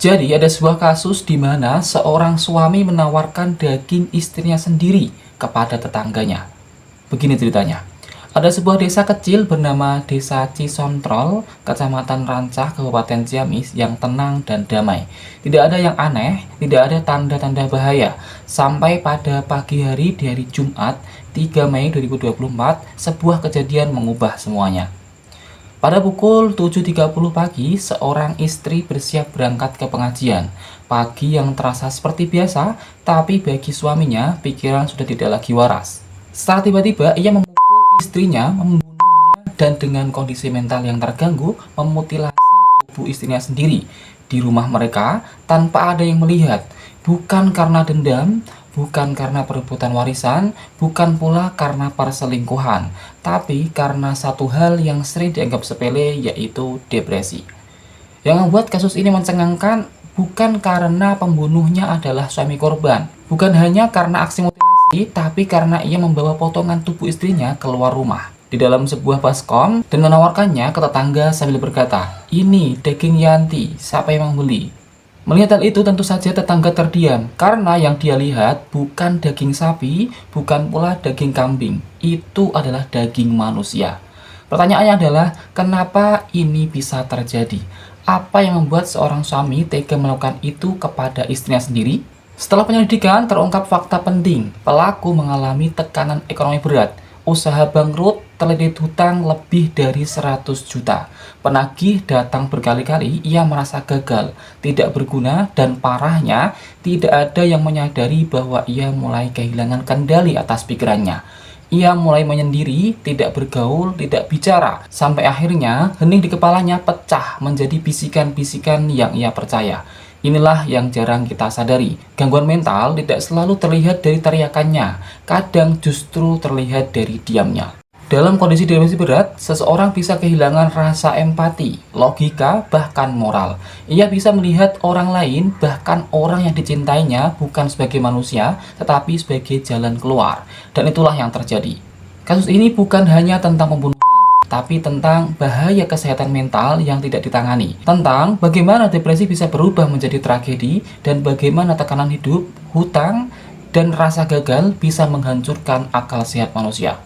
Jadi ada sebuah kasus di mana seorang suami menawarkan daging istrinya sendiri kepada tetangganya. Begini ceritanya. Ada sebuah desa kecil bernama Desa Cisontrol, Kecamatan Rancah, Kabupaten Ciamis yang tenang dan damai. Tidak ada yang aneh, tidak ada tanda-tanda bahaya. Sampai pada pagi hari di hari Jumat, 3 Mei 2024, sebuah kejadian mengubah semuanya. Pada pukul 7.30 pagi, seorang istri bersiap berangkat ke pengajian. Pagi yang terasa seperti biasa, tapi bagi suaminya, pikiran sudah tidak lagi waras. Saat tiba-tiba, ia memukul istrinya, membunuhnya, dan dengan kondisi mental yang terganggu, memutilasi tubuh istrinya sendiri di rumah mereka tanpa ada yang melihat. Bukan karena dendam, bukan karena perebutan warisan, bukan pula karena perselingkuhan, tapi karena satu hal yang sering dianggap sepele, yaitu depresi. Yang membuat kasus ini mencengangkan bukan karena pembunuhnya adalah suami korban, bukan hanya karena aksi mutilasi, tapi karena ia membawa potongan tubuh istrinya keluar rumah di dalam sebuah baskom dan menawarkannya ke tetangga sambil berkata, "Ini daging Yanti, siapa yang mau beli?" Melihat hal itu tentu saja tetangga terdiam karena yang dia lihat bukan daging sapi, bukan pula daging kambing. Itu adalah daging manusia. Pertanyaannya adalah kenapa ini bisa terjadi? Apa yang membuat seorang suami tega melakukan itu kepada istrinya sendiri? Setelah penyelidikan terungkap fakta penting. Pelaku mengalami tekanan ekonomi berat. Usaha bangkrut, terlilit hutang lebih dari 100 juta. Penagih datang berkali-kali, ia merasa gagal, tidak berguna, dan parahnya, tidak ada yang menyadari bahwa ia mulai kehilangan kendali atas pikirannya. Ia mulai menyendiri, tidak bergaul, tidak bicara, sampai akhirnya hening di kepalanya pecah menjadi bisikan-bisikan yang ia percaya. Inilah yang jarang kita sadari. Gangguan mental tidak selalu terlihat dari teriakannya, kadang justru terlihat dari diamnya. Dalam kondisi depresi berat, seseorang bisa kehilangan rasa empati, logika, bahkan moral. Ia bisa melihat orang lain, bahkan orang yang dicintainya, bukan sebagai manusia, tetapi sebagai jalan keluar. Dan itulah yang terjadi. Kasus ini bukan hanya tentang pembunuhan, tapi tentang bahaya kesehatan mental yang tidak ditangani. Tentang bagaimana depresi bisa berubah menjadi tragedi, dan bagaimana tekanan hidup, hutang, dan rasa gagal bisa menghancurkan akal sehat manusia.